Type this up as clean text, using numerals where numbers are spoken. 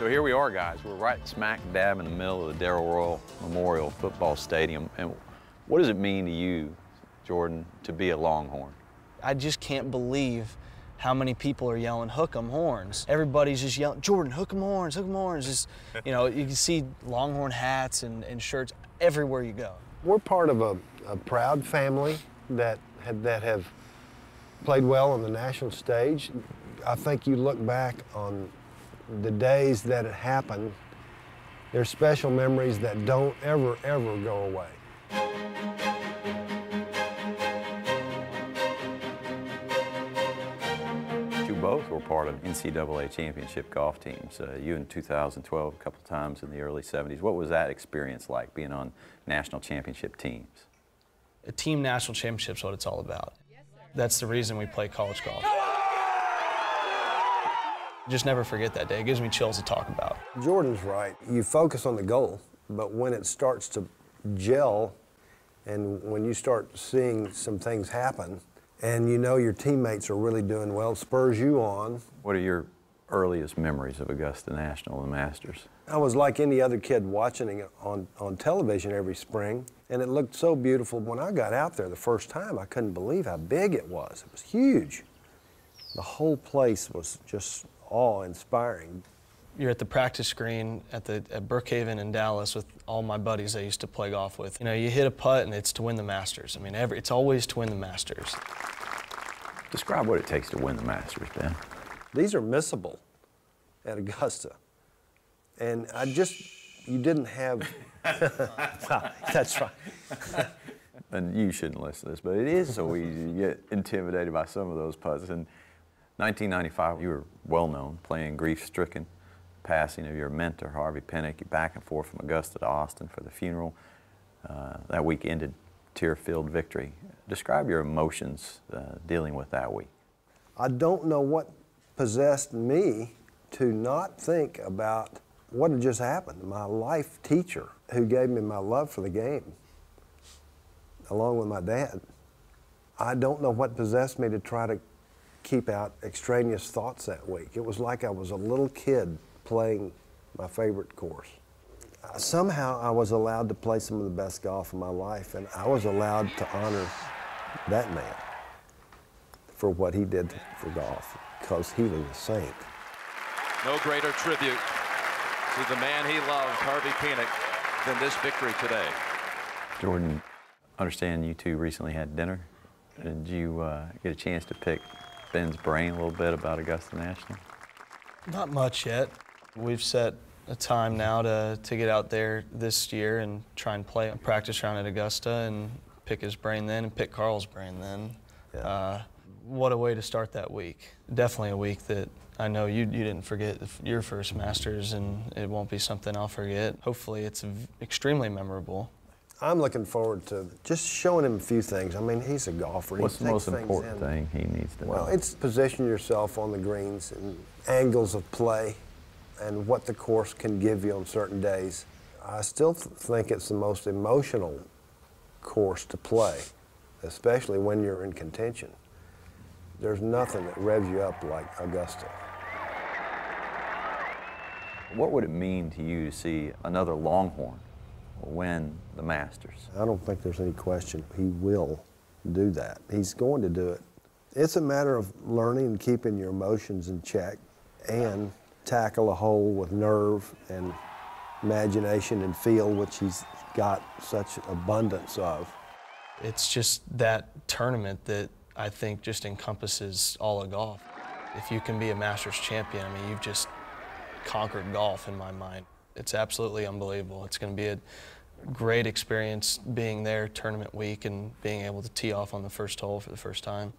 So here we are, guys. We're right smack dab in the middle of the Darrell Royal Memorial Football Stadium. And what does it mean to you, Jordan, to be a Longhorn? I just can't believe how many people are yelling, "Hook 'em horns." Everybody's just yelling, "Jordan, hook 'em horns, hook 'em horns." Just, you know, you can see Longhorn hats and shirts everywhere you go. We're part of a proud family that have played well on the national stage. I think you look back on the days that it happened, there's special memories that don't ever go away. You both were part of NCAA championship golf teams. You in 2012, a couple times in the early 70s. What was that experience like, being on national championship teams? A team national championship is what it's all about. That's the reason we play college golf. Just never forget that day. It gives me chills to talk about. Jordan's right. You focus on the goal, but when it starts to gel and when you start seeing some things happen and you know your teammates are really doing well, it spurs you on. What are your earliest memories of Augusta National and Masters? I was like any other kid watching it on television every spring, and it looked so beautiful. When I got out there the first time, I couldn't believe how big it was. It was huge. The whole place was just awe-inspiring. You're at the practice green at Brookhaven in Dallas with all my buddies I used to play golf with. You know, you hit a putt and it's to win the Masters. I mean, it's always to win the Masters. Describe what it takes to win the Masters, Ben. These are missable at Augusta. And you didn't have, that's right. And you shouldn't listen to this, but it is so easy to get intimidated by some of those putts. In 1995, you were well known, playing grief-stricken, passing of your mentor, Harvey Pinnock. You back and forth from Augusta to Austin for the funeral. That week ended tear-filled victory. Describe your emotions dealing with that week. I don't know what possessed me to not think about what had just happened. My life teacher, who gave me my love for the game, along with my dad. I don't know what possessed me to try to keep out extraneous thoughts that week. It was like I was a little kid playing my favorite course. Somehow I was allowed to play some of the best golf of my life, and I was allowed to honor that man for what he did for golf, because he was a saint. No greater tribute to the man he loved, Harvey Pinnock, than this victory today. Jordan, I understand you two recently had dinner. Did you get a chance to pick Ben's brain a little bit about Augusta National? Not much yet. We've set a time now to get out there this year and try and play a practice round at Augusta and pick his brain then and pick Carl's brain then. Yeah. What a way to start that week. Definitely a week that I know you didn't forget your first Masters, and it won't be something I'll forget. Hopefully it's extremely memorable. I'm looking forward to just showing him a few things. I mean, he's a golfer. What's the most important thing he needs to know? Well, it's position yourself on the greens and angles of play and what the course can give you on certain days. I still think it's the most emotional course to play, especially when you're in contention. There's nothing that revs you up like Augusta. What would it mean to you to see another Longhorn win the Masters? I don't think there's any question he will do that. He's going to do it. It's a matter of learning and keeping your emotions in check and tackle a hole with nerve and imagination and feel, which he's got such abundance of. It's just that tournament that I think just encompasses all of golf. If you can be a Masters champion, I mean, you've just conquered golf in my mind. It's absolutely unbelievable. It's going to be a great experience being there tournament week and being able to tee off on the first hole for the first time.